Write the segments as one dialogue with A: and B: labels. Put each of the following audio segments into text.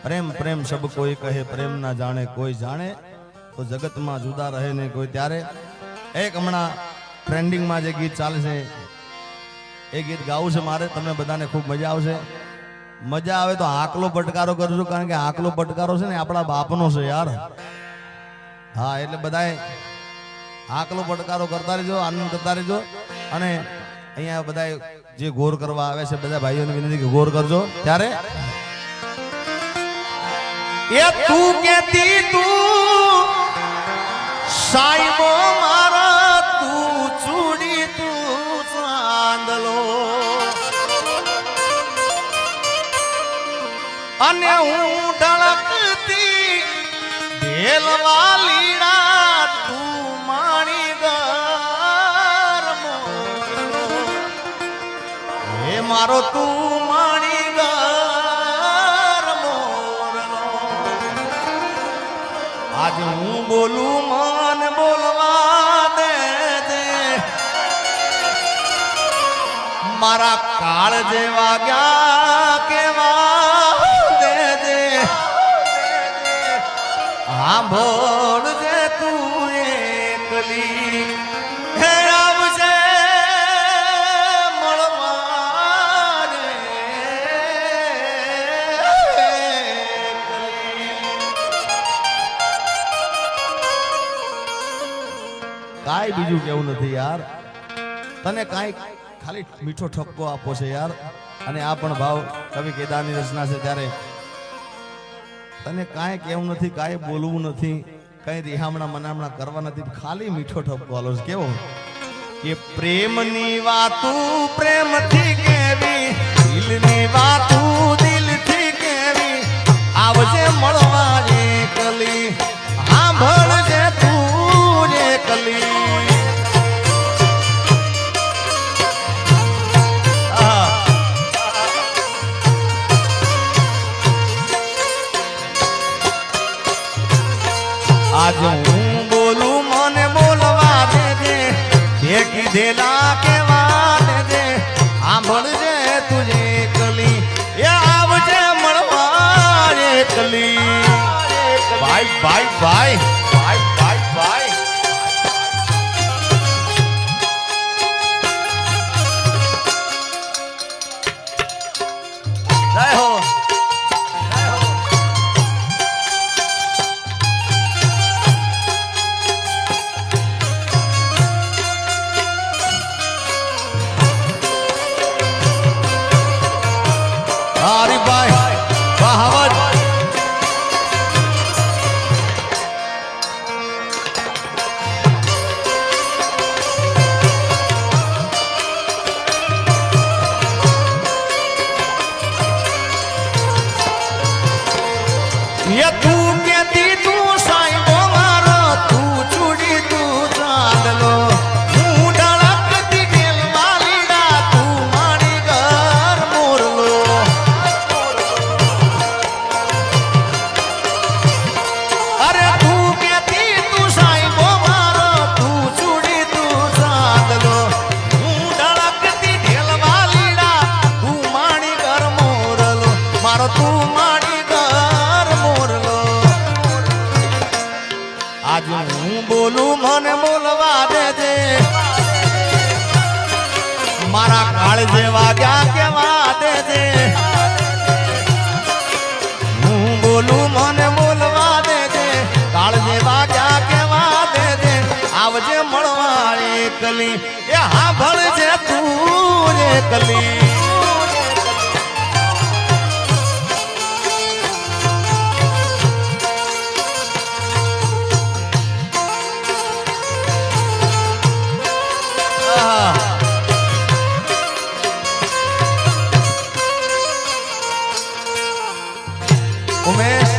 A: प्रेम प्रेम सब कोई कहे प्रेम ना जाने कोई जाने तो जगत में जुदा रहे ने कोई त्यारे एक हमणा ट्रेंडिंग में जे गीत चाले छे ए गीत गाવું છે મારે તમને બધાને ખૂબ મજા આવશે મજા આવે તો આકલો પટકારો કરજો કારણ કે આકલો પટકારો છે ને આપણા બાપનો છે યાર હા એટલે બધાએ આકલો પટકારો કરતા રહેજો આનંદ કરતા રહેજો અને અહીંયા બધાએ જે ગોર કરવા આવે છે બધા ભાઈઓને વિનંતી કે ગોર કરજો ત્યારે એ તું કેતી તું સાઈબો મારા તું ચૂડી તું ચાંદલો અને હું ઢળકતી ઢેલવાલીડા તું માણી ગરમો હે મારો તું માણી ગરમો આજ હું બોલું મન બોલવા દે મારા કાળ જેવા ગયા કેવા દે હા ભોળ જે તું એકલી હે આવજે મળવા રે કાઈ બીજું કેવું નથી યાર તને કાઈ ખાલી મીઠો ઠપકો આપો છે યાર અને આ પણ ભાવ કવિ કેદારની રચના છે ત્યારે તને કાંઈ કેવું નથી કાંઈ બોલવું નથી કઈ રિહામણા મનામણા કરવા નથી ખાલી મીઠો ઠપકો આલો છે કેવો કે પ્રેમની વાતું પ્રેમથી કેવી દિલની વાતું દિલથી કેવી આવજે મળવા એકલી સાંભળજે તું એકલી आज हूँ बोलू मन बोलवा दे ये कीधेला केवा दे आंभळजे तुझे कली ये आवजे મળવા એકલી ભાઈ ભાઈ ભાઈ ભાઈ ભાઈ ભાઈ જય હો હરિભાઈ બહાવત ये તું કેતી તું સાઈબો મારો તું ચૂડી તું ચાંદલો હું ઢળકતી ઢેલવાલીડા તું મારી ઘર મોરલો અરે તું કેતી તું સાઈબો મારો તું ચૂડી તું ચાંદલો હું ઢળકતી ઢેલવાલીડા તું મારી ઘર મોરલો મારો તું મારી ઘર મોરલો आज हूँ बोलू मन बोलवा दे मारा काल जेवा क्या केवा दे हूँ बोलू मन बोलवा दे काल जेवा क्या केवा दे आवजे મળવા એકલી એ હા ભળજે તું એકલી उमेश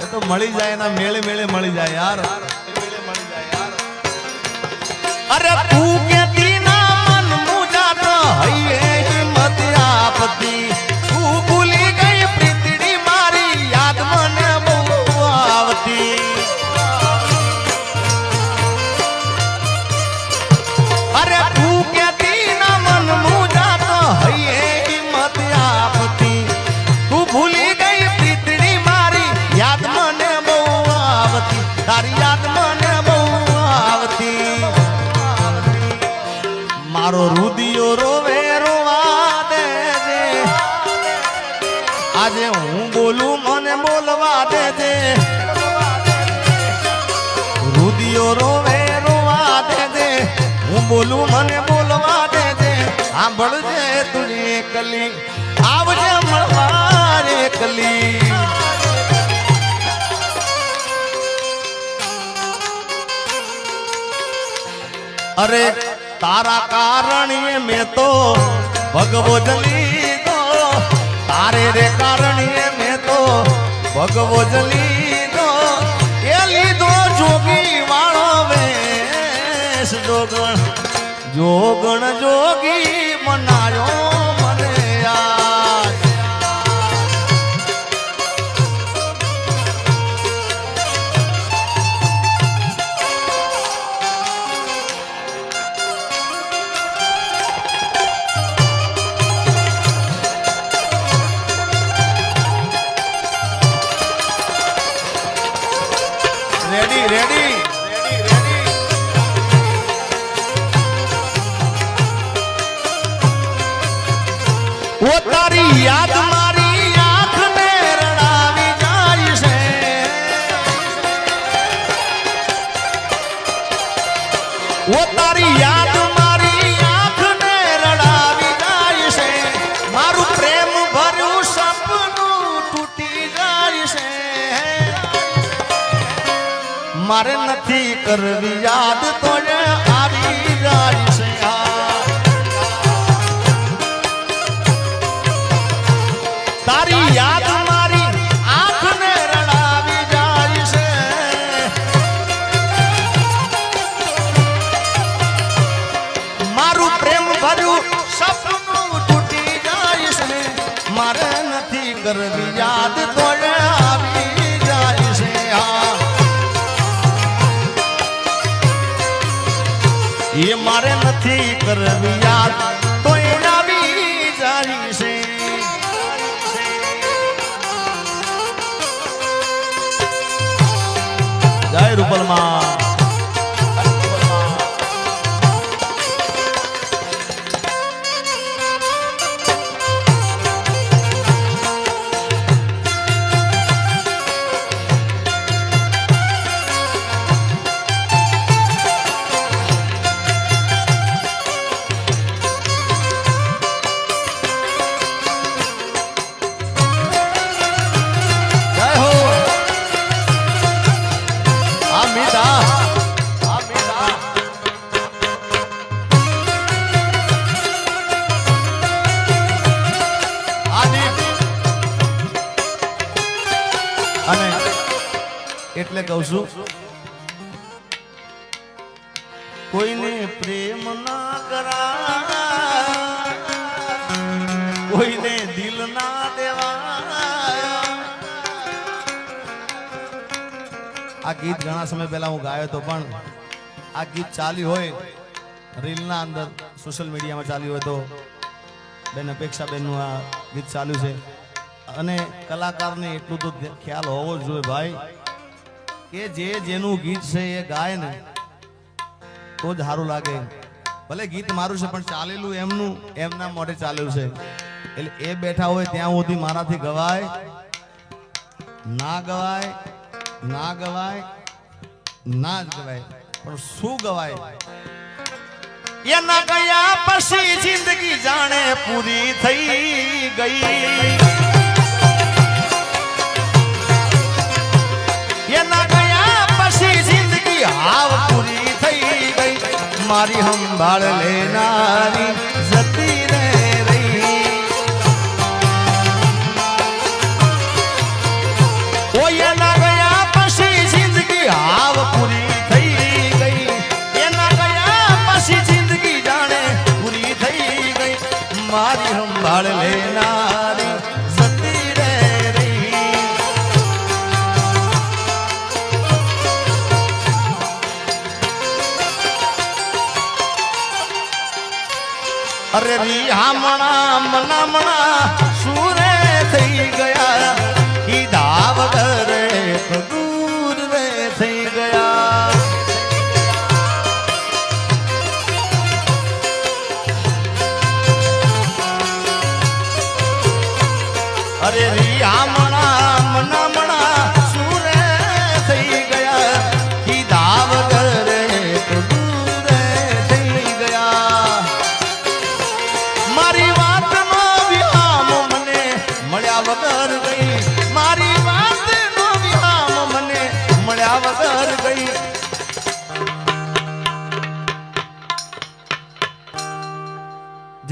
A: ये तो मળી જાય ना मेले मेले मળી જાય यार अरे तू केती ना मन मुझा तो हइए हिम्मत आपती तू भूली गई प्रीतड़ी मारी याद मने बहु आवती अरे तू केती ना मन मुझा तो हइए हिम्मत आपती तू भूली गई प्रीतड़ी હું બોલું મને બોલવા દેજે રુદિયો રોવે રોવા દેજે હું બોલું મને બોલવા દેજે સાંભળજે તુજે કલી આવજે મળવા રે કલી અરે તારા કારણીએ મેં તો ભગવો જલી દો તારે રે કારણીએ મેં તો ભગવો જલી દો એ લીધો જોગી વાળો વેશ જોગણ જોગણ જોગી મનાયો મને યાર રેડી રેડી ઓ તારી યાદ મારી આંખ ને રડાવી જાય છે ઓ તારી યાદ મારી આંખ ને રડાવી જાય છે મારું પ્રેમ ભર્યું સપનું તૂટી જાય છે મારે નથી કરવી યાદ તો આવી જાય છે તારી યાદ મારી આંખને રડાવી જાય છે મારું પ્રેમ ભર્યું સપનું તૂટી જાય છે મારે નથી કરવી યાદ તો આવી જાય છે એ મારે નથી કરવી યાદ તો આવી જાય છે જય રૂપલમાં અને એટલે કહું છું કોઈને પ્રેમ ના કરા કોઈને દિલ ના દેવા આ ગીત ઘણા સમય પહેલા હું ગાયો તો પણ આ ગીત ચાલ્યું હોય રીલના અંદર સોશિયલ મીડિયામાં ચાલ્યું હોય તો બેન અપેક્ષા બેનનું આ ગીત ચાલ્યું છે અને કલાકારને એટલું તો ખ્યાલ હોવો જ જોઈએ ભાઈ કે જે જેનું ગીત છે એ ગાય ને તો જ સારું લાગે ભલે ગીત મારું છે પણ ચાલેલું એમનું એમના મોઢે ચાલેલું છે એટલે એ બેઠા હોય ત્યાં સુધી મારાથી ગવાય ના ગવાય ના ગવાય ના જ ગવાય પણ શું ગવાય એના ગયા પછી જિંદગી જાણે પૂરી થઈ ગઈ એના ગયા પછી જિંદગી હાવ પૂરી થઈ ગઈ મારી સંભાળ લેનારી જતી રે રહી ઓ એના ગયા પછી જિંદગી હાવ પૂરી થઈ ગઈ એના ગયા પછી જિંદગી જાણે પૂરી થઈ ગઈ મારી સંભાળ લેનારી જતી રે રહી અરે રિહામણા મનામણા સુરે થઈ ગયા કીધા વગર દૂર રે થઈ ગયા અરે રિહામણા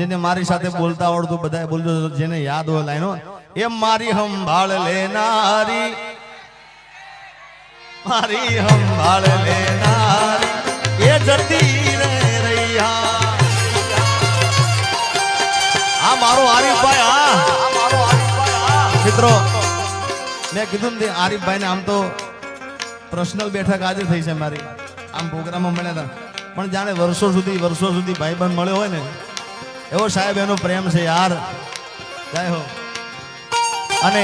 A: જેને મારી સાથે બોલતા આવડતું બધા બોલજો, જેને યાદ હોય લાઈનો. એમ મારી સંભાળ લેનારી, મારી સંભાળ લેનારી એ જતી રે રૈયા. આ મારો આરીફભાઈ. હા મિત્રો, મેં કીધું ને આરીફભાઈ ને આમ તો પર્સનલ બેઠક આજે થઈ છે મારી, આમ પ્રોગ્રામમાં મળ્યા હતા, પણ જાણે વર્ષો સુધી ભાઈબંધ મળ્યો હોય ને એવો સાહેબ એનો પ્રેમ છે યાર. જય હો. અને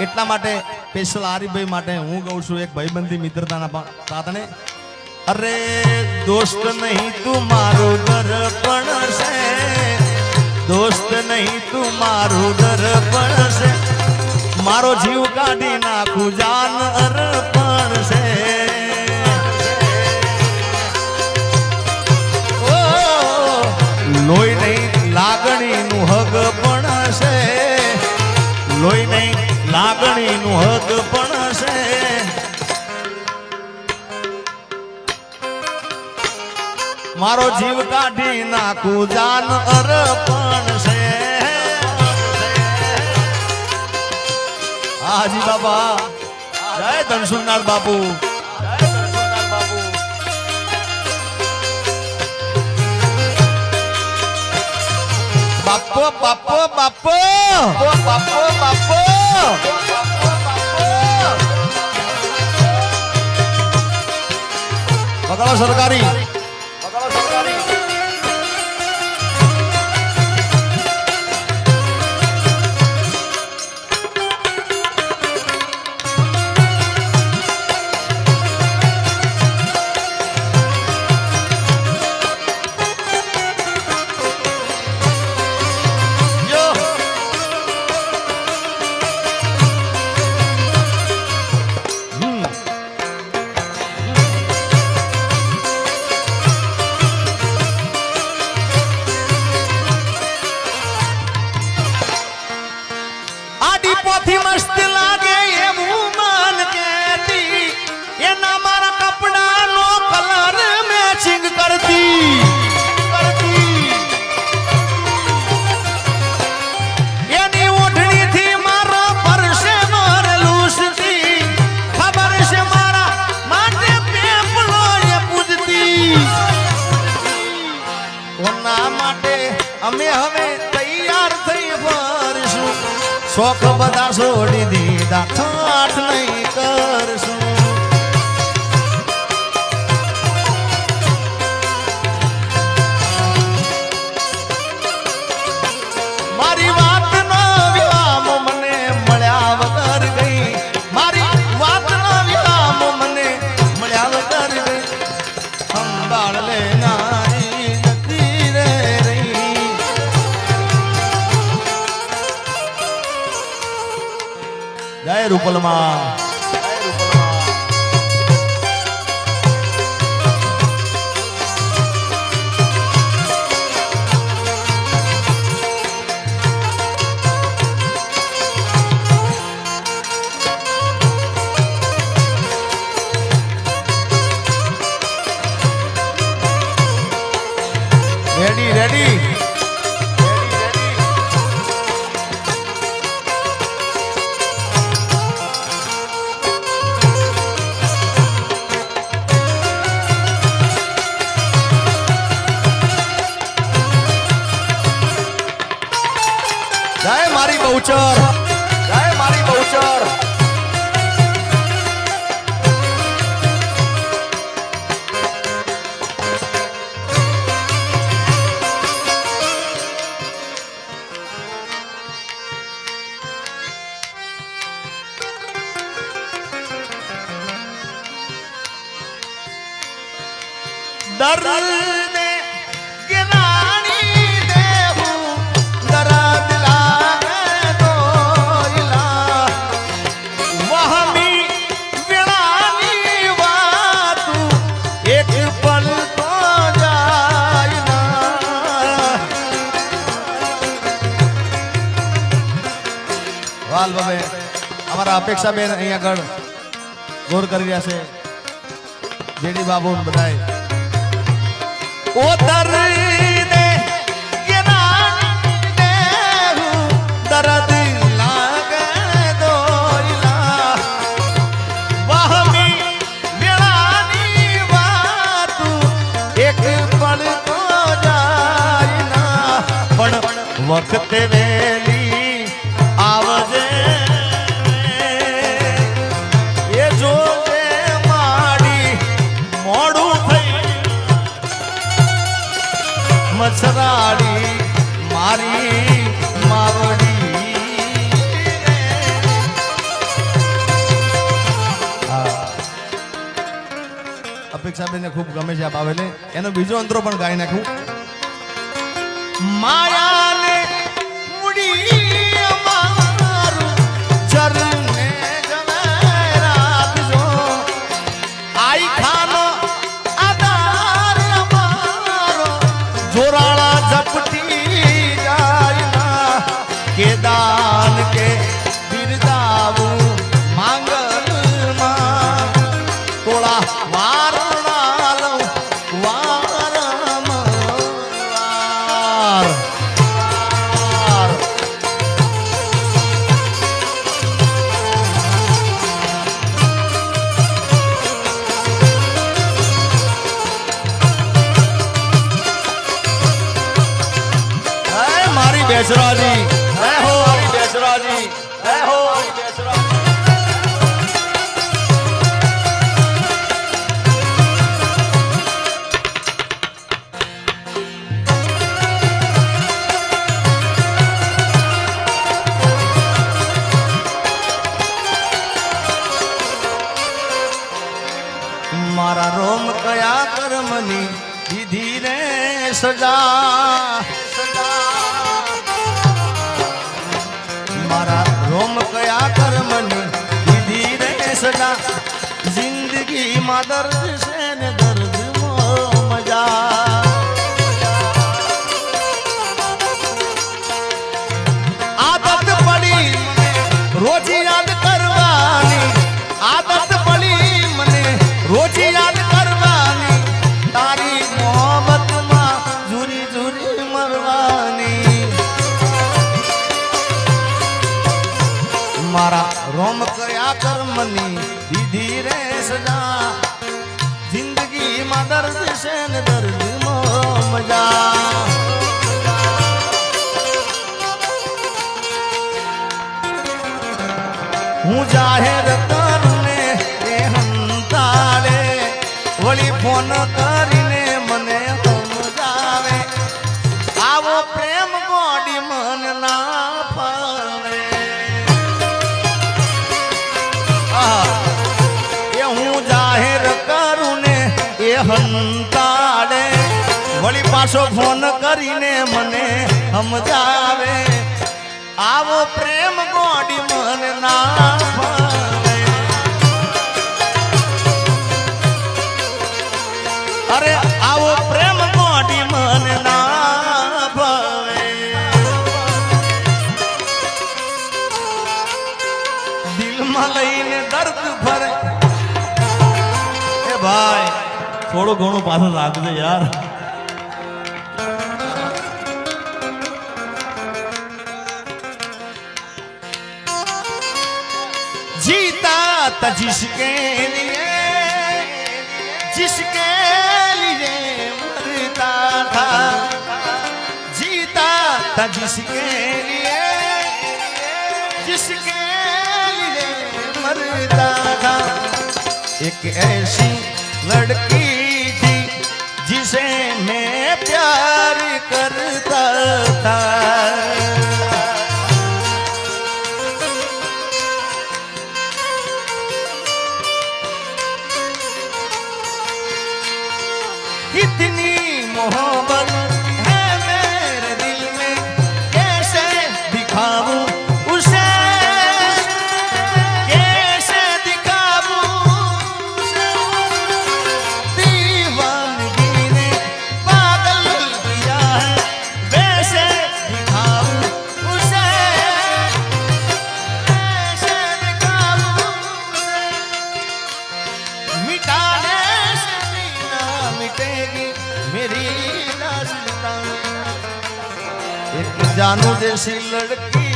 A: એટલા માટે સ્પેશિયલ આરીફભાઈ માટે હું કહું છું એક ભાઈબંધી મિત્રતાના તાતણે. અરે દોસ્ત નહીં તું મારું દર્પણ છે, દોસ્ત નહીં તું મારું દર્પણ છે, મારો જીવ કાઢી નાખું જાન અર્પણ છે. લોહી નહીં લાગણીનું હગ પણ છે, લોહી નહીં લાગણીનું હગ પણ છે. મારો જીવ કાઢી નાખું જાન અર્પણ છે. હાજી બાબા, જય ધનસુરનાથ બાપુ. બાપો બાપો બાપો બાપો બાપો બગાડો સરકારી. મસ્ત લાગે એવું મન કેતી, એના મારા કપડાનો કલર મેચિંગ કરતી, એની ઓઢણીથી મારા પરસે ભરેલું ખબર છે મારા માટે પેપલો એ પૂજતી. ઓના માટે અમે હવે તૈયાર થઈ ફરશું, શોખ બધા છોડી દીધા, ઠાઠ નહીં કરશું. મારી વાતનો વિરામ મને મળ્યા વગર ગઈ, મારી વાતનો વિરામ મને મળ્યા વગર ગઈ. સંભાળ લેનારી જતી રે રહી. જય રૂપલમાં. Ready ready. જય મારી બહુચર, જય મારી બહુચર. દર્દ ગિરાણી દેહું દર્દ લાગે દોયલા, વહમી વિરાની વાતું એક પલ તો જાય ના. વાલ બાબે અમારા અપેક્ષા બેન અહીંયા આગળ ગોર કરી રહ્યા છે, જેડી બાબુ બધાય. ઓ દર્દ ગિરાણી दर्द लागे दोइला वहमी वेळानी वातू एक पल तो जाय ना पण वखते वेली आवजे ए जोजे माडी मोडू થઈ मछराड़ी मारी मावड़ी अपेक्षा बेने खूब गमे છે આપ આવેલે એનો બીજો અંતરો પણ ગાઈ નાખું માયા ને મુડી અમારું ચરણે જમે રાખજો આઈ ખાનો આધાર અમારો જોરાળા ઝપટી જાય ના કે દાન કે બિરદાવું માંગલમાં તોળા વારણા લઉં વારંવાર मारी बेसराजी जय हो मारी बेसराजी जय हो मारी बेसराजी मारा रोम कया कर्मनी दीदी ने सजा मारा रोम कया कर्मनी दीदी ने सजा जिंदगी में दर्द से ने दर्द मो मजा आदत पड़ी रोज याद करवानी आदत पड़ी मने रोज याद करवानी तारी मोहब्बत मां झूरी झूरी मरवानी मारा रोम कया कर्मनी दीदी रे सजा जिंदगी में दर्द से न दर्द मो मजा हूँ जाहिर करूने ए हंताले वली फोन करीने मने समजावे आवो प्रेम गोडी मन ना पावे ए हूँ जाहिर करूने ए हंताले वली पाछो फोन करीने मने समजावे आवो प्रेम गोडी मन ना पावे अरे आवो प्रेम गोडी मन ना पावे दिल में लईने दर्द भरे ए भाई थोड़ो घणो पाछो राखजो यार जीता था जिसके लिए मरता था जीता था जिसके लिए मरता था एक ऐसी लड़की थी जिसे मैं प्यार करता था इतनी मोहब्बत है मेरे दिल में कैसे दिखाऊं उसे कैसे दिखाऊं उसे दीवानगी ने पागल किया है वैसे दिखाऊं उसे कैसे दिखाऊं उसे मिटाने से ना मिटेगी मेरी दास्तां एक जानू जैसी लड़की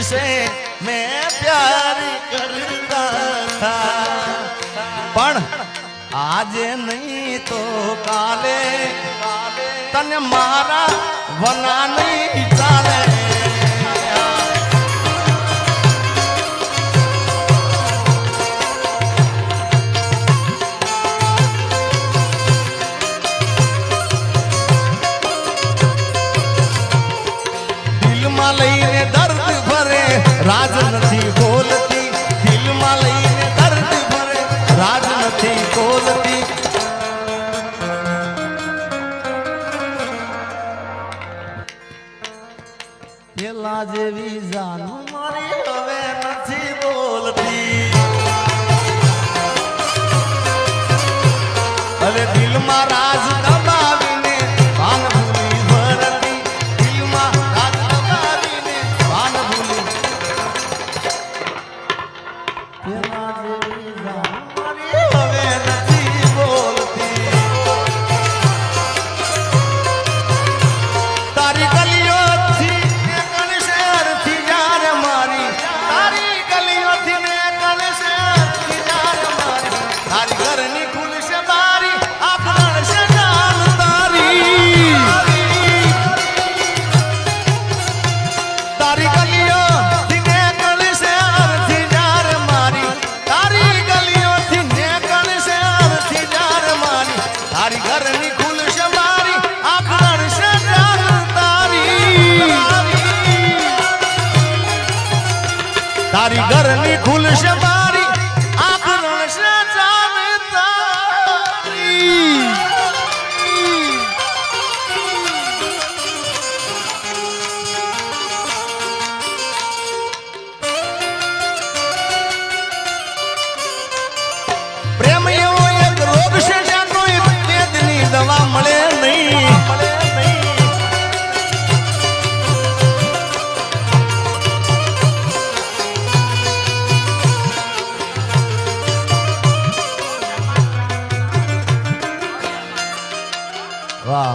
A: जिसे मैं प्यार करता था पण आज नहीं तो काले तने मारा वना नहीं चाले લઈને દર્દ ભરે રાજ નથી બોલતી દિલમાં લઈને દર્દ ભરે રાજ નથી બોલતી પેલા જેવી જાનું મારી હવે નથી બોલતી હવે દિલમાં રાજ દબાવીને ભાન ભૂલી ભરતી દિલમાં રાજ દબાવીને ભાન ભૂલી પેલા જેવી જાનું મારી હવે નથી બોલતી તારી ગલીઓથી ને કણ શહેરથી યાર મારી તારી ગલીઓથી ને કણ શહેરથી યાર મારી તારી ઘરની ખુલશે બારી આપણ છે જાન તારી તારી ગલીઓથી ને કણ શહેરથી યાર મારી તારી ગલીઓથી ને કણ શહેરથી યાર મારી તારી ઘરની ખુલશે બારી આપણ છે જાન તારી તારી ઘરની ખુલશે બારી આપણ છે જાન તારી પ્રેમ એવો એક રોગ છે જ્યાં કોઈ વેદની દવા મળે નહીં વાહ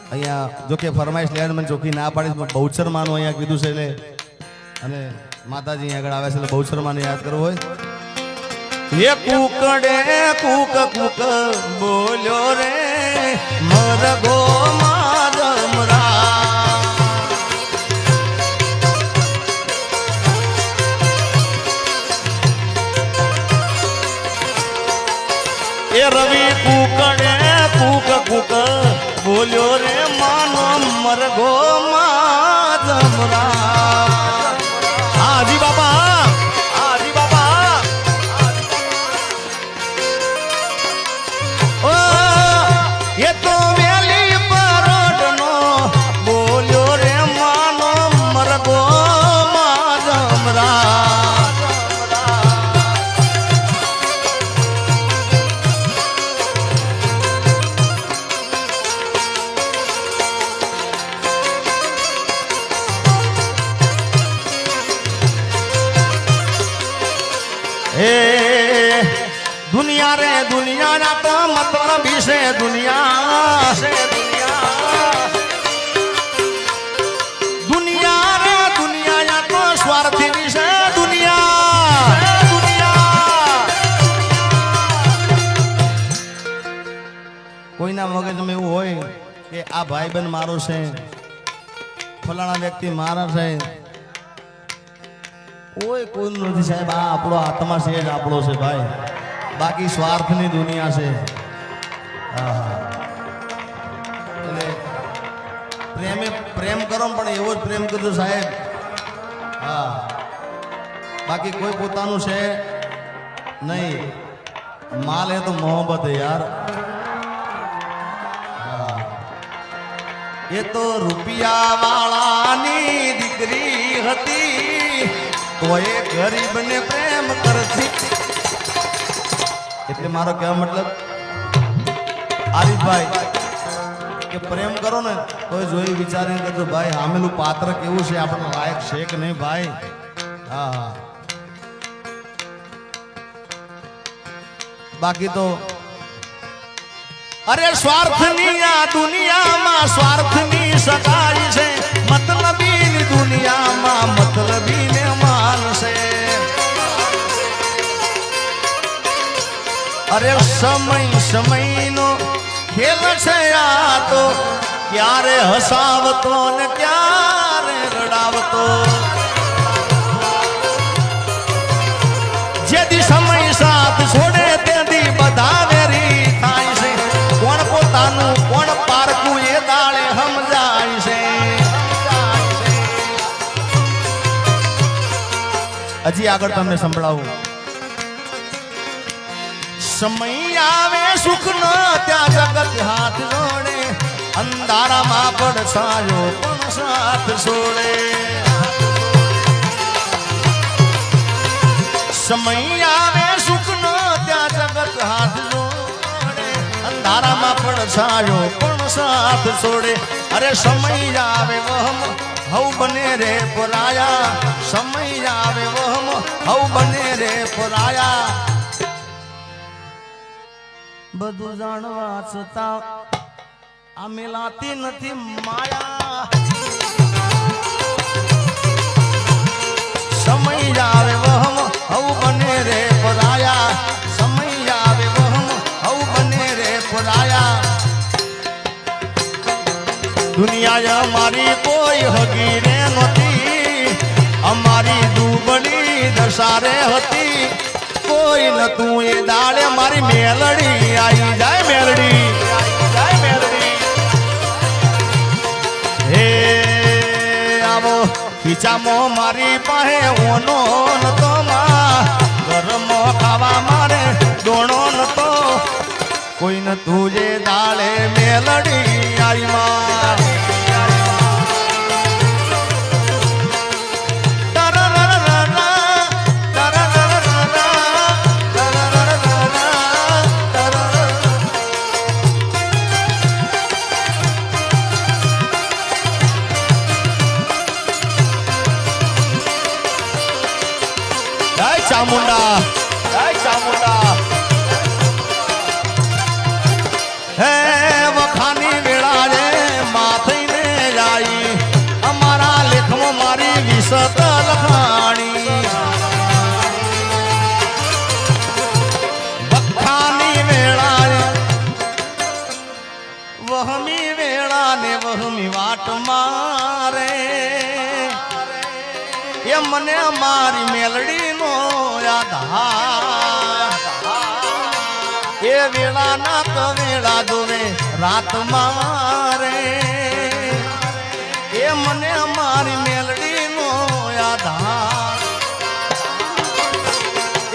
A: અહીંયા જો કે ફરમાઈશ લેવાનું મને ચોખ્ખી ના પાડીશ પણ બહુચર માનું અહીંયા કીધું છે એટલે અને માતાજી અહીંયા આગળ આવે છે એટલે બહુચર માને યાદ કરવું હોય એ કુકડે કુક કુક બોલ્યો રે મરગો મારમરા એ રવિ કુકડે કુક કુક બોલ્યો રે માનો મરગો મારમરા હાજી બાબા હાજી બાબા ઓ એ તો વેલી પરોડનો બોલ્યો રે માનો મરગો મારમરા दुनिया रे दुनिया ना तो मतलब से दुनिया दुनिया रे दुनिया या तो स्वार्थी विषय दुनिया કોઈના મગજમાં એવું હોય કે આ ભાઈબંધ મારો છે ફલાણા વ્યક્તિ મારા છે કોઈનું નથી સાહેબ આ આપણો આત્મા છે જ આપણો છે ભાઈ બાકી સ્વાર્થની દુનિયા છે એટલે પ્રેમ કરો પણ એવો જ પ્રેમ કરજો સાહેબ હા બાકી કોઈ પોતાનું છે નહીં માલ હે તો મોહબ્બત હે યાર એ તો રૂપિયા વાળાની દીકરી હતી તોય ગરીબને પ્રેમ કરતી એટલે મારો કહેવા મતલબ આરીફભાઈ કે પ્રેમ કરો ને તો જોઈ વિચારીને કરજો ભાઈ સામેલું પાત્ર કેવું છે આપણને લાયક છે કે નહીં ભાઈ હા હા બાકી તો અરે સ્વાર્થની આ દુનિયામાં સ્વાર્થની સગાઈ છે મતલબી દુનિયામાં મતલબીને માનશે અરે સમયનો ખેલ છે આ તો ક્યારે હસાવતો ને ક્યારે રડાવતો જેથી સમય સાથ છોડે તેથી બધા વેરી થાય છે કોણ પોતાનું કોણ પારકું એ દાળે સમજાય છે હજી આગળ તમને સંભળાવું સમય આવે સુખ ન ત્યાં જગત હાથ જોડે અંધારામાં પડછાયો પણ સાથ છોડે સમય આવે સુખ ન ત્યાં જગત હાથ જોડે અંધારામાં પડછાયો પણ સાથ છોડે અરે સમય આવે વહમ હવ બને રે પરાયા સમય આવે વહમ હવ બને રે પરાયા બધું જાણવા છતાં આ મિલાતી નથી માયા સમય આવે વહમ હવ બને રે પરાયા સમય આવે વહમ હવ બને રે પરાયા દુનિયા અમારી કોઈ હગી રે નહોતી અમારી દુબળી દશારે હતી કોઈ નતું એ દાડે મારી મેલડી આવી જાય મેલડી હે આવો ખીચામાં મારી પાસે ઓનો નતો માં ઘરમાં ખાવા મારે દોણો નતો કોઈ નતું જે દાડે મેલડી આવી માં ચામુંડા હે વખાની વેળા રે માથઈને જાય અમારા લેખમાં મારી વિસત લખાણી વખાની વેળા રે વહમી વેળા ને વહમી વાટ મારે એ મને મારી મેલડી નો યાદ એ વેળા ના તો વેળા જોવે રાત મારે એ મને મારી મેલડી નો યાદ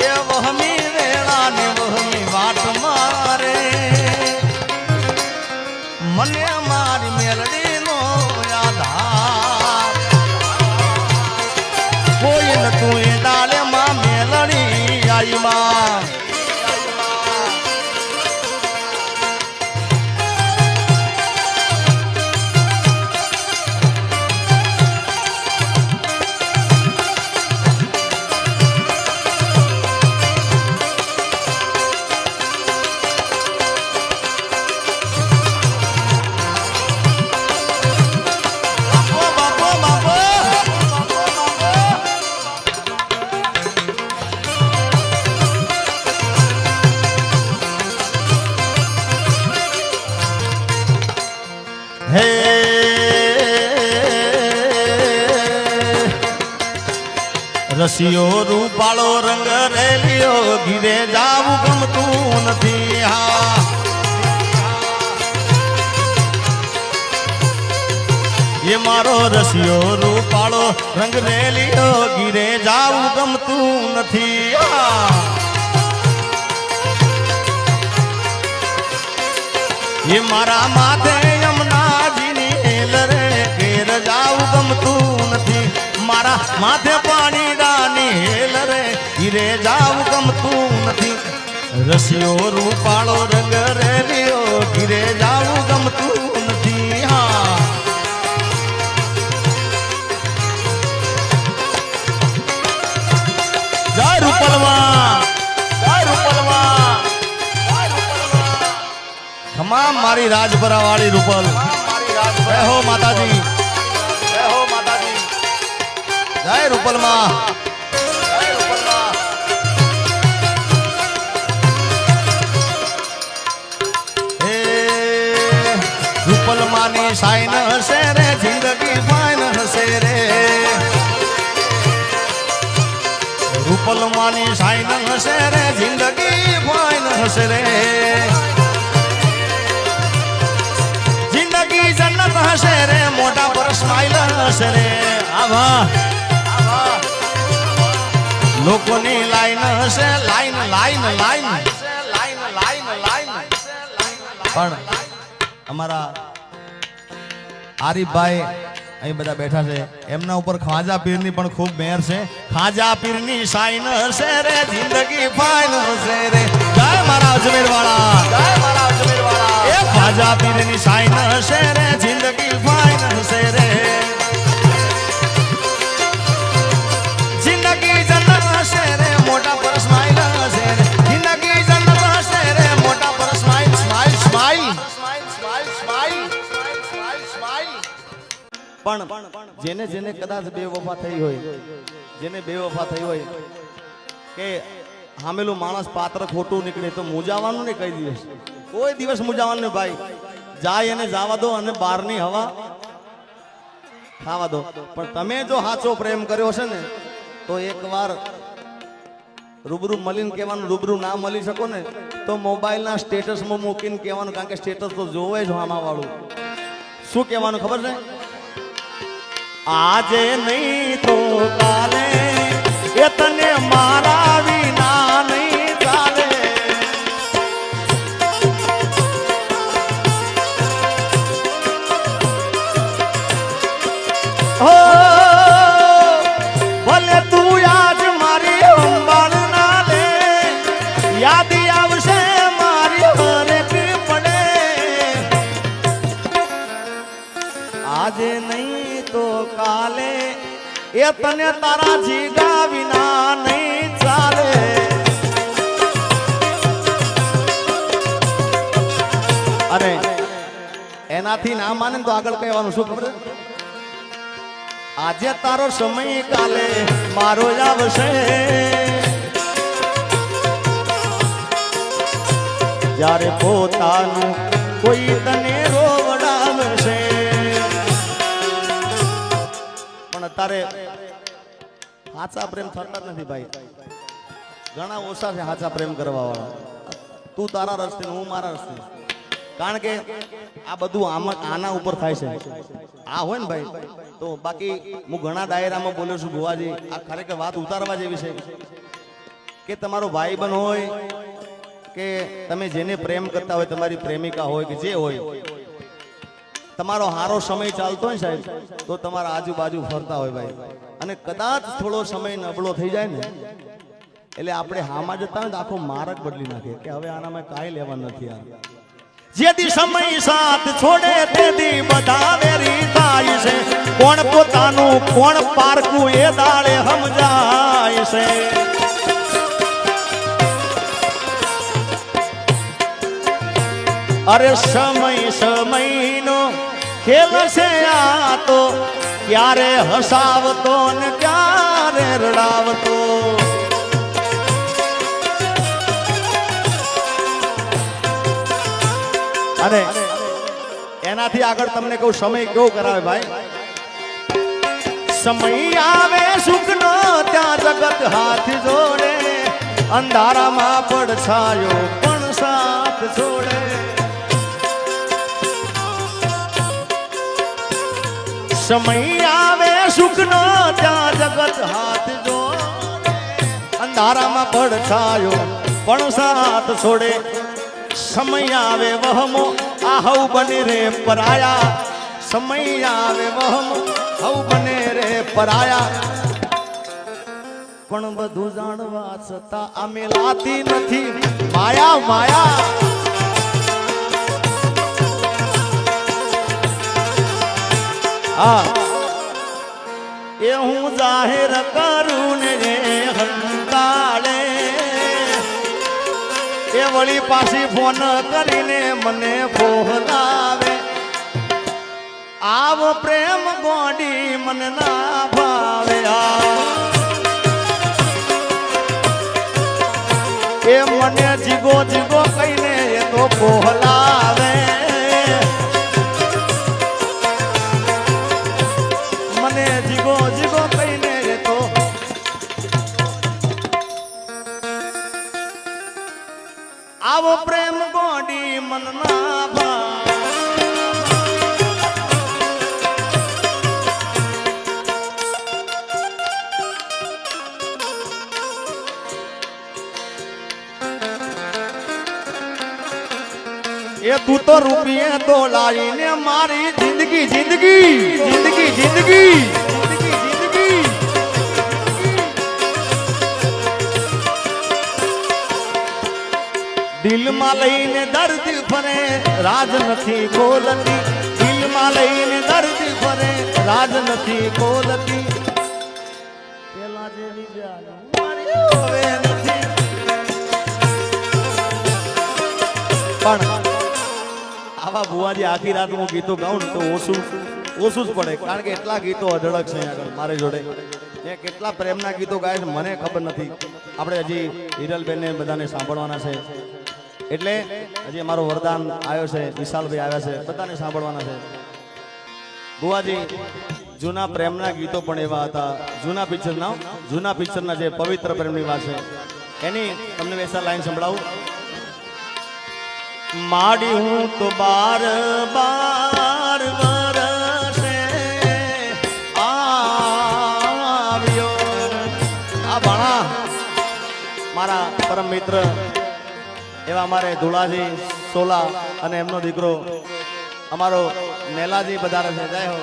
A: એ વહમી વેળા ને વહમી વાટ મારે મને મારી મેલડી નો યાદ કોઈ નતું એ દાડે માં મેલડી આવી માં રસિયો રૂપાળો રંગ રેલિયો ઘીરે જાવું ગમતું નથી હા એ મારો રસિયો રૂપાળો રંગ રેલિયો ઘીરે જાવું ગમતું નથી હા એ મારા માથે યમુનાજીની હેલ રે ઘેર જાવું ગમતું નથી મારા માથે પાણી ડાની હેલ રે હીરે જાવું ગમતું નથી રસિયો રૂપાળો રંગ રેલિયો હીરે જાવું ગમતું નથી હા જય રૂપલમાં તમામ મારી રાજપરા વાળી રૂપલ જય હો માતાજી જય હો માતાજી જય રૂપલમાં રૂપલમાની સાઈન હશે રે જિંદગી ફાઈન હશે રે રૂપલમાની સાઈન હશે રે જિંદગી ફાઈન હશે રે જિંદગી જન્નત હશે રે મોઢા પર સ્માઈલ હશે રે આવા લોકોની લાઈન હશે line line line line line line પણ અમારા આરીફભાઈ અહીં બધા બેઠા છે એમના ઉપર ખ્વાજા પીરની પણ ખૂબ મહેર છે ખ્વાજા પીરની સાઈન હશે રે જિંદગી ફાઈન હશે રે જય મારા અજમેર વાળા જય મારા અજમેર વાળા એ ખ્વાજા પીરની સાઈન હશે રે જિંદગી ફાઈન હશે રે જિંદગી જન્નત હશે રે મોટા પર સ્માઈલ હશે રે જિંદગી જન્નત હશે રે મોટા પર સ્માઈલ સ્માઈલ સ્માઈલ પણ જેને જેને કદાચ બેવફા થઈ હોય જેને બેવફા થઈ હોય કે હામેલું માણસ પાત્ર ખોટું નીકળે તો મૂજાવાનું ને કઈ દિવસ કોઈ દિવસ મૂજાવાનું ને ભાઈ જાય એને જવા દો અને બહારની હવા ખાવા દો પણ તમે જો સાચો પ્રેમ કર્યો છે ને તો એકવાર રૂબરૂ મળીને કહેવાનું રૂબરૂ ના મળી શકો ને તો મોબાઈલના સ્ટેટસમાં મૂકીને કહેવાનું કારણ કે સ્ટેટસ તો જોવે જ આમાં વાળું શું કહેવાનું ખબર છે આજે નહીં તો કાલે એ તને મારા વિના નહીં ચાલે હો ભલે તું આજ મારી અંબાળ ના લે યાદ આવશે મારી હરેક પડે આજે નહીં તો કાલે એ તને તારા જીગા વિના નહીં ચાલે અને એનાથી ના માને તો આગળ કહેવાનું શું ખબર આજે તારો સમય કાલે મારો આવશે જ્યારે પોતાનું કોઈ તને રોવડાવશે તારે સાચા પ્રેમ થતા જ નથી ભાઈ ઘણા ઓછા છે સાચા પ્રેમ કરવા વાળા તું તારા રસ્તે હું મારા રસ્તે કારણ કે આ બધું આના ઉપર થાય છે આ હોય ને ભાઈ તો બાકી હું ઘણા ડાયરામાં બોલ્યો છું ભુવાજી આ ખરેખર વાત ઉતારવા જેવી છે કે તમારો ભાઈબંધ હોય કે તમે જેને પ્રેમ કરતા હોય તમારી પ્રેમિકા હોય કે જે હોય તમારો હારો સમય ચાલતો હોય સાહેબ તો તમારા આજુબાજુ ફરતા હોય ભાઈ અને કદાચ થોડો સમય નબળો થઈ જાય ને એટલે આપણે હામાં જતા હોય તો આખો માર્ગ બદલી નાખે કે હવે આનામાં કાંઈ લેવા નથી યાર જેથી સમય સાથ છોડે તેથી બધા વેરી થાય છે કોણ પોતાનું કોણ પારકું એ દાડે સમજાય છે અરે સમય સમયનો ખેલ છે આ તો ક્યારે હસાવતો ને ક્યારે રડાવતો અને એનાથી આગળ તમને કહું સમય કેવો કરાવે ભાઈ સમય આવે સુખનો ત્યાં જગત હાથ જોડે અંધારામાં પડછાયો પણ સાથ છોડે સમય આવે સુખનો ત્યાં જગત હાથ જોડે અંધારામાં પડછાયો પણ સાથ છોડે સમય આવે વહમો આ હવ બને રે પરાયા સમય આવે વહમો હવ બને રે પરાયા પણ બધું જાણવા છતાં અમે લાતી નથી માયા માયા એ હું જાહેર કરું ને હંતાળે એ વળી પાછી ફોન કરીને મને ફોહલાવે આવો પ્રેમ ગોડી મન ના ભાવે એ મને જીગો જીગો કહીને એ તો બોલાવે મને જીગો જીગો કહીને એ તો આવો પ્રેમ ગોડી મન ના ભાવે એ તું તો રૂપિયે તો લાવીને મારી જિંદગી જિંદગી જિંદગી જિંદગી જિંદગી જિંદગી દિલમાં લઈને દર્દ ફરે રાજ નથી બોલતી દિલમાં લઈને દર્દ ફરે રાજ નથી બોલતી પેલા જેવી મારી હવે નથી પણ આવા બુવાજી આખી રાત હું ગીતો ગાઉં ને તો ઓછું જ પડે કારણ કે એટલા ગીતો અઢળક છે આગળ મારી જોડે એ કેટલા પ્રેમના ગીતો ગાય છે મને ખબર નથી આપણે હજી હિરલબેનને બધાને સાંભળવાના છે એટલે હજી અમારો વરદાન આવ્યો છે વિશાલભાઈ આવ્યા છે બધાને સાંભળવાના છે બુવાજી જૂના પ્રેમના ગીતો પણ એવા હતા જૂના પિક્ચરના જે પવિત્ર પ્રેમની વાત છે એની તમને વૈસા લાઈન સંભળાવું માડી હું તો બાર બાર વરસે આવ્યો આ ભાણા મારા પરમ મિત્ર એવા અમારે ધુળાજી સોલા અને એમનો દીકરો અમારો નેલાજી પધારે છે જય હો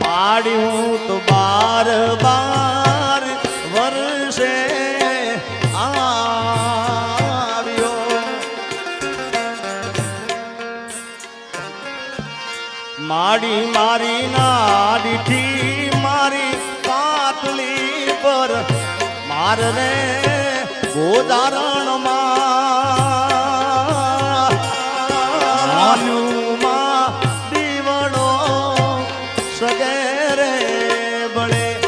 A: માડી હું તો બાર બાર વરસે માડી મારી નાડીથી મારી પાતળી પર મારને ગોદારણમાં દીવડો સગેરે બળે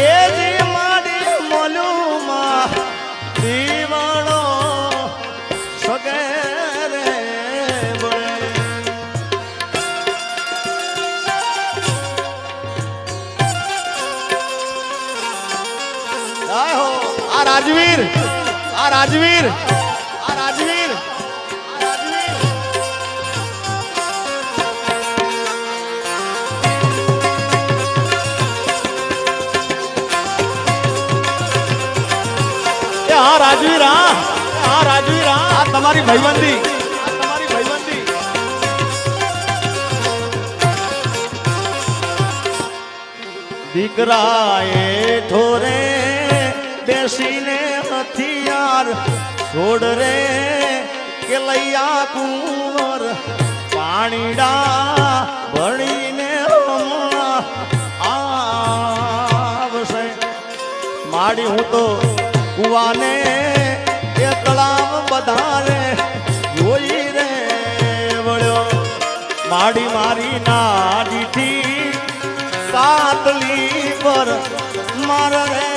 A: એ જે માડી મોલુમાં દીવડો સગેરે બળે આ રાજવીર આ રાજવીર આ રાજવીર આ રાજવીર આ રાજવીર આ રાજવીર આ તમારી ભાઈબંધી આ તમારી ભાઈબંધી દીકરાએ ઠોરે બેસીને હથિયાર છોડ રે કે લૈયા કુંવર પાણીડા ભણીને આવશે માડી હું તો કુવાને એ તળાવ બધારે જોઈ રે વળ્યો માડી મારી નાડીથી કાતલી પર માર રે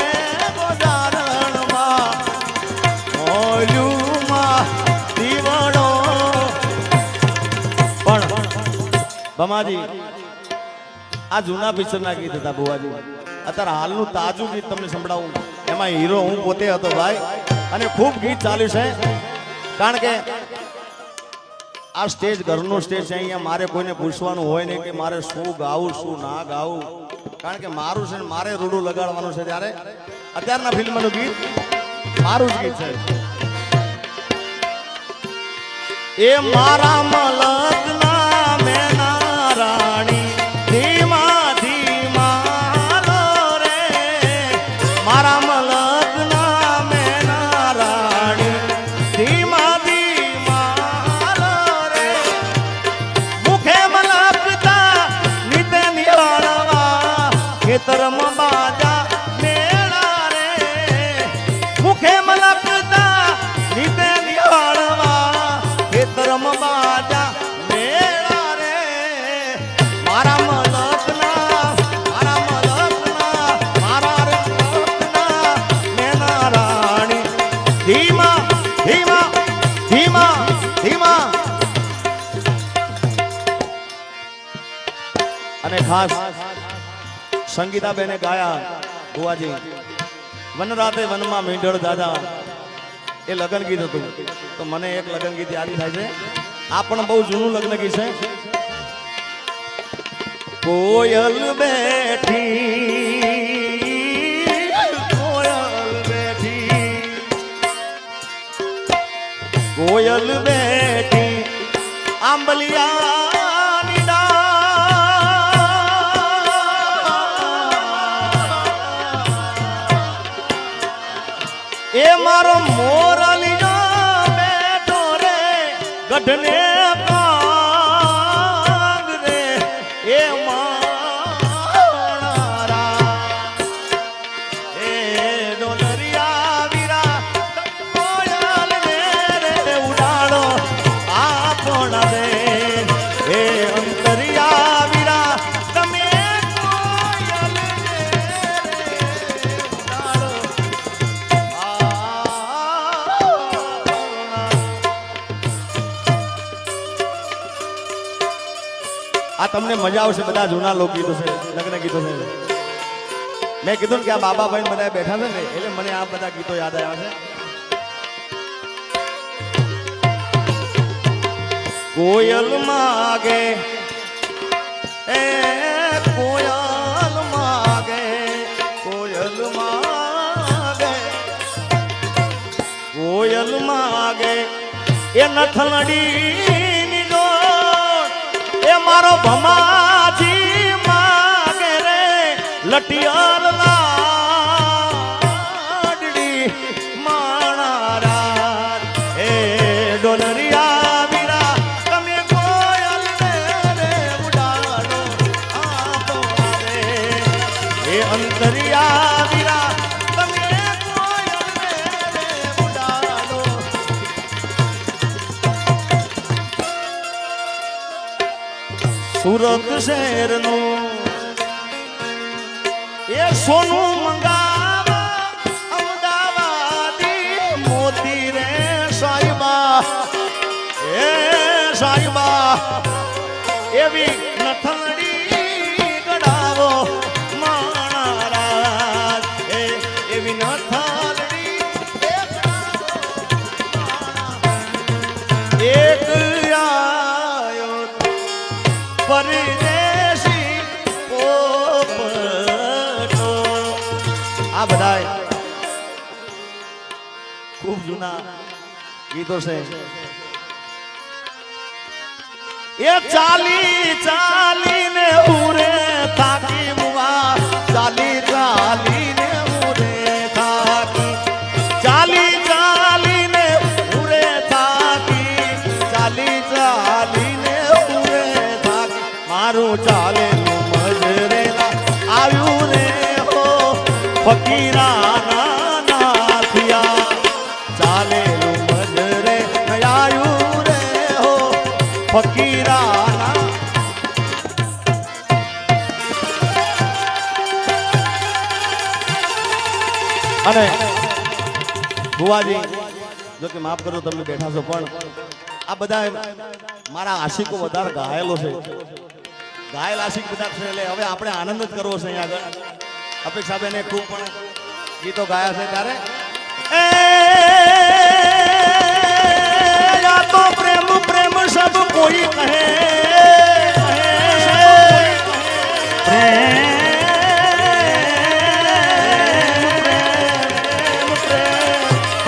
A: બમાજી આ જૂના પિક્ચરના ગીત હતા બુવાજી અત્યારે હાલનું તાજું ગીત તમને સંભળાવું એમાં હીરો હું પોતે હતો ભાઈ અને ખૂબ ગીત ચાલ્યું છે કારણ કે આ સ્ટેજ ઘરનું સ્ટેજ છે અહીંયા મારે કોઈને પૂછવાનું હોય નહીં કે મારે શું ગાવું શું ના ગાવું કારણ કે મારું છે ને મારે રૂડું લગાડવાનું છે ત્યારે અત્યારના ફિલ્મનું ગીત મારું જ ગીત છે એ મારા મલકના મેના રાણી ધીમા ધીમા લો રે મારા મલકના મેના રાણી ધીમા ધીમા લો રે મુખે મલકતા નીતે નિવાળવા ખેતરમાં બાજા મેળા રે મુખે મલકતા નીતે નિવાળવા ખેતરમાં બાજા મેળા ધીમા અને ખાસ સંગીતાબેને ગાયા બુવાજી વનરાતે વનમાં મીંઢળ દાદા એ લગ્ન ગીત હતું તો મને એક લગ્ન ગીત યાદ થાય છે આ પણ બહુ જૂનું લગ્ન ગીત છે કોયલ બેઠી કોયલ બેઠી આંબલિયાની ડાળ એ મારો મોરલિયો બેઠો રે ગઢને કાંગ રે એ માણારા એ ડોલરિયા વીરા કોયલ ને રે ઉડાડો આપણ દે એ અંતરિયા વીરા તમે કોયલ ને ઉડાડો આ તમને મજા આવશે બધા જૂના લોકગીતો છે લગ્ન ગીતો છે મેં કીધું કે આ બાબાભાઈ બધા બેઠા છે ને એટલે મને આ બધા ગીતો યાદ આવ્યા છે કોયલ માગે એ કોયલ માગે કોયલ માગે કોયલ માગે એ નથલડી એ મારો ભમાજી માગે રે લટિયાર લાડડી માણારા એ ડોલરિયા વીરા તમે કોયલ ને રે ઉડાડો આપો રે એ અંતરિયા વીરા તમે કોયલ ને રે ઉડાડો સુરત શહેરનું એ સોનું મંગાવા અમદાવાદી મોતી રે સાહેબા એ સાહેબા એવી નથડી ગડાવો માણારા એ એવી નથડી એક આયો પરદેશી પોપટો આ બધા ખૂબ જૂના ગીતો છે એ ચાલી ચાલીને ઉરે થાકી મુવા ચાલી ચાલીને ઉરે થાકી ચાલી ચાલીને ઉરે થાકી ચાલી ચાલીને ઉરે થાકી મારું ચાલેલું મજરેલા આવ્યું રે હો ફકીરાના નાથિયા ચાલેલું મજરે આવ્યું રે હો ફકીરાના અને ભુવાજી જો કે માફ કરો તમે બેઠા છો પણ આ બધા મારા આશિકો વધારે ઘાયલો છે ઘાયલ આશિક બધા છે એટલે હવે આપણે આનંદ જ કરવો છે અહીંયા આગળ અપેક્ષાબેને ખૂબ પણ ગીતો ગાયા છે ત્યારે યા તો પ્રેમ પ્રેમ સબ કોઈ કહે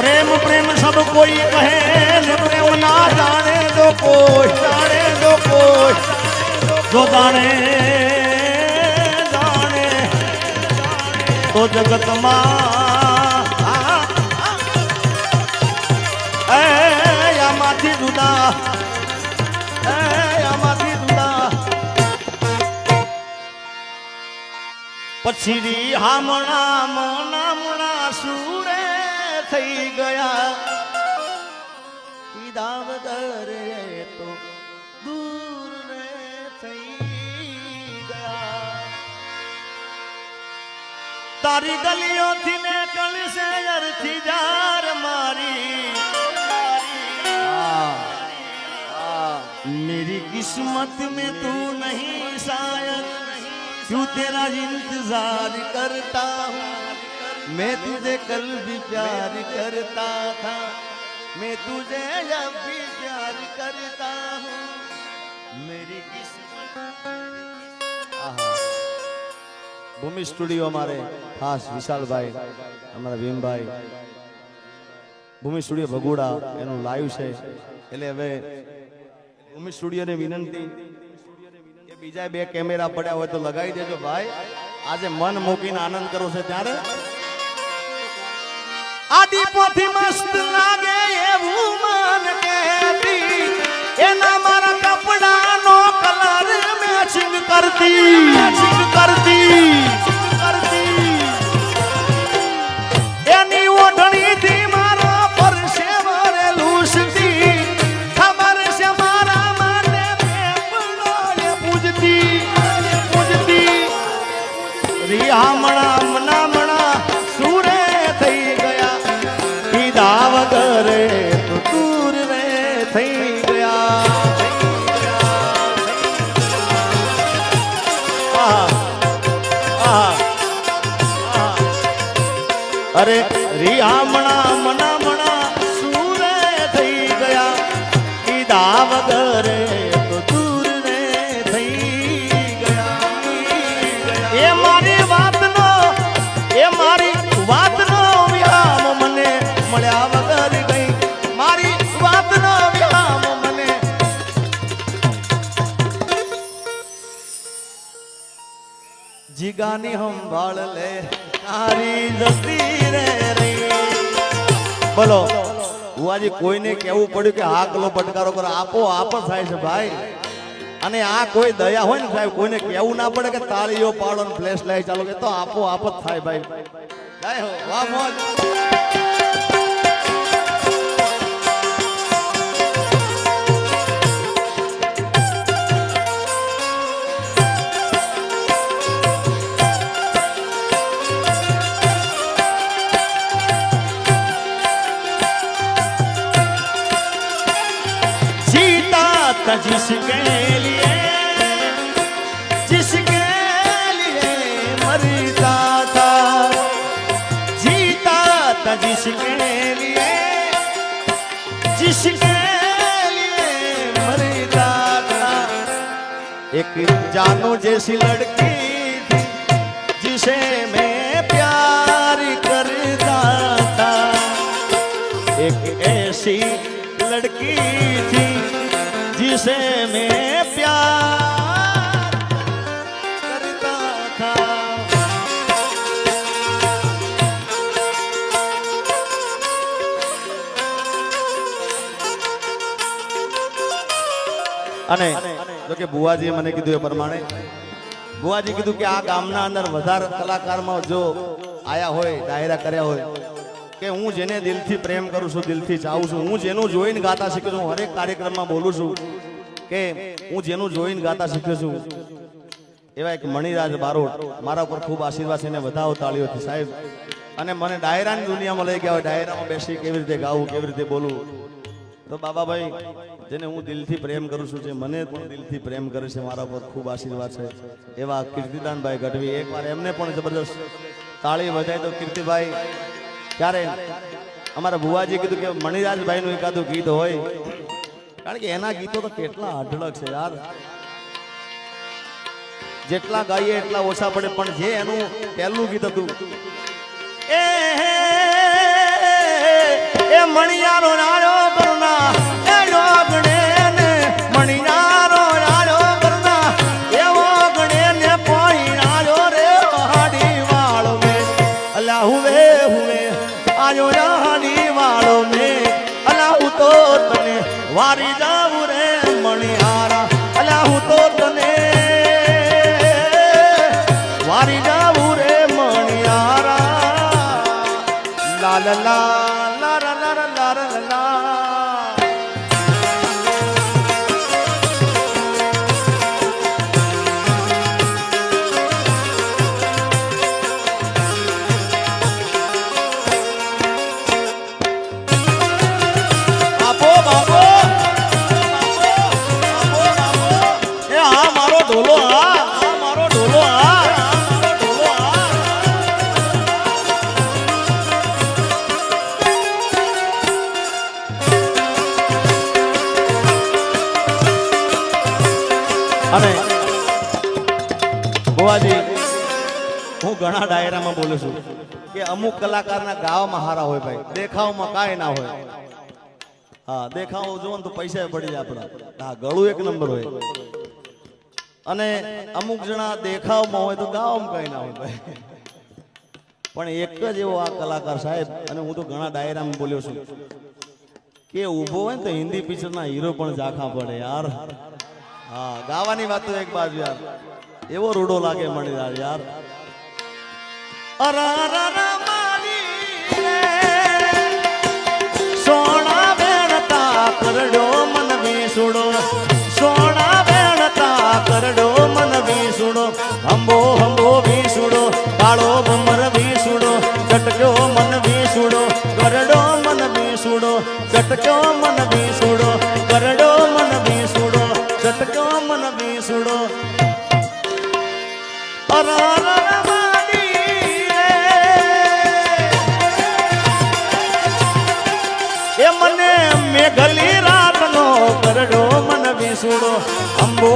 A: प्रेम प्रेम सब कोई कहे प्रेम ना जाने दो कोई जो जाने जाने तो जगत या माथी जुदा पछी हामणा मनामणा सुरे થઈ ગયા કીધા વગર તો દૂર રે થઈ ગયા તારી ગલીઓથી ને કળશે અરથી જાર મારી किस्मत में तू नहीं शायद, क्यों तेरा इंतजार करता हूँ। मैं तुझे कल भी प्यार करता था, मैं तुझे अब भी प्यार करता हूँ। मेरी किस्मत। भूमि स्टूडियो हमारे खास विशाल भाई, हमारा भीम भाई, भूमि स्टूडियो भगोड़ा एनु लाइव છે એટલે હવે ભૂમિ સ્ટુડિયોને વિનંતી કે બીજા બે કેમેરા પડ્યા હોય તો લગાવી દેજો ભાઈ, આજે મન મૂકીને આનંદ કરો છે ત્યારે આડી પોથી મસ્ત લાગે એવું મન કહેતી, એના મારા કપડાનો કલર મેચિંગ કરતી એની ઓઢણી થી મારા પરસેવરે લૂસતી, ખબર છે મારા માટે પેપડોએ પૂજતી રિહામણા મનામણા સુરે થઈ ગયા, કીધા વગરે તો દૂર રે થઈ ગયા। अरे रियामणा मनामणा सूरे थई गया, कीधा वगरे तो दूर रे थई गया। ए मारी वातनो विहाम मने मळ्या वगर गई, मारी वातनो विहाम मने जीगानी हम भाळ ले नारी जती रे रे। बोलो बुआजी कोઈને કેવું પડ્યું કે આ કલો પટકારો કરે, આપો આપ થાય છે ભાઈ। અને આ કોઈ દયા હોય ને સાહેબ, કોઈને કેવું ના પડે કે તાળીઓ પાડો ને ફ્લેશ લાઈટ ચાલો કે, તો આપો આપ જ થાય ભાઈ। જય હો, વાહ મોજ। जिसके लिए मरता था, जीता था जिसके लिए मरता था। एक जानो जैसी लड़की थी जिसे मैं प्यार करता था, एक ऐसी लड़की थी जिसे मैं प्यार करता था। અને જો કે બુઆજીએ મને કીધું એ પ્રમાણે, બુઆજી કીધું કે આ ગામના અંદર વધારે કલાકારમાં જો આયા હોય, ડાયરા કર્યા હોય, કે હું જેને દિલથી પ્રેમ કરું છું, દિલથી ચાહું છું, હું જેનું જોઈને ગાતા શીખ્યો છું, હરેક કાર્યક્રમમાં બોલું છું કે હું જેનું જોઈને ગાતા શીખ્યો છું, એવા એક મણિરાજ બારોટ મારા ઉપર ખૂબ આશીર્વાદ છે, એને વધાવો તાળીઓથી સાહેબ। અને મને ડાયરાની દુનિયામાં લઈ ગયા હોય, ડાયરામાં બેસી કેવી રીતે ગાવું, કેવી રીતે બોલું, તો બાબાભાઈ જેને હું દિલથી પ્રેમ કરું છું, જે મને પણ દિલથી પ્રેમ કરે છે, મારા ઉપર ખૂબ આશીર્વાદ છે, એવા કીર્તિદાનભાઈ ગઢવી, એકવાર એમને પણ જબરદસ્ત તાળી વધાય તો કીર્તિભાઈ। ત્યારે અમારા બુવાજી કીધું કે મણિરાજભાઈ નું એકાદું ગીત હોય, કારણ કે એના ગીતો તો કેટલા અઢળક છે યાર, જેટલા ગાઈએ એટલા ઓછા પડે, પણ જે એનું પહેલું ગીત હતું એ મણિયારો નારો કરુણા એ ડોગણે ને મણિયારો નારો કરુણા એવો ગણે ને પોઈનારો રે હાડી વાળો મે અલા હુવે આયો હાડી વાળો મે અલા હું તો તને વારી જાવું રે મણિયારા, અલા હું તો તને વારી જાવું રે મણિયારા। લા લા લા લા લા લા લા લા। ઘણા ડાયરામાં બોલું છું કે અમુક કલાકારના ગાવામાં હારા હોય ભાઈ, દેખાવમાં કાંઈ ના હોય. હા, દેખાવ જોવો ને તો પૈસા પડી જાય આપણા. હા, ગળું એક નંબર હોય. અને અમુક જણા દેખાવમાં હોય તો ગાવામાં કઈ ના હોય ભાઈ. પણ એક જ એવો આ કલાકાર સાહેબ, અને હું તો ઘણા ડાયરામાં બોલ્યો છું કે ઊભો હોય ને તો હિન્દી પિક્ચરના હીરો પણ ઝાંખા પડે યાર. હા, ગાવાની વાત તો એક બાજુ યાર, એવો રૂડો લાગે મને યાર. સોના વેણતા કરડો મન વિસુડો, સોના વેણતા કરડો મન વિસુડો, હંબો હંબો વિસુડો, કાળો ભમર વિસુડો, ચટક્યો મન વિસુડો, કરડો મન વિસુડો, ચટક્યો મન વિસુડો, કરડો મન વિસુડો, ચટક્યો મન વિસુડો. મેઘલી રાત નો કરડો મન વિસુડો, અંબો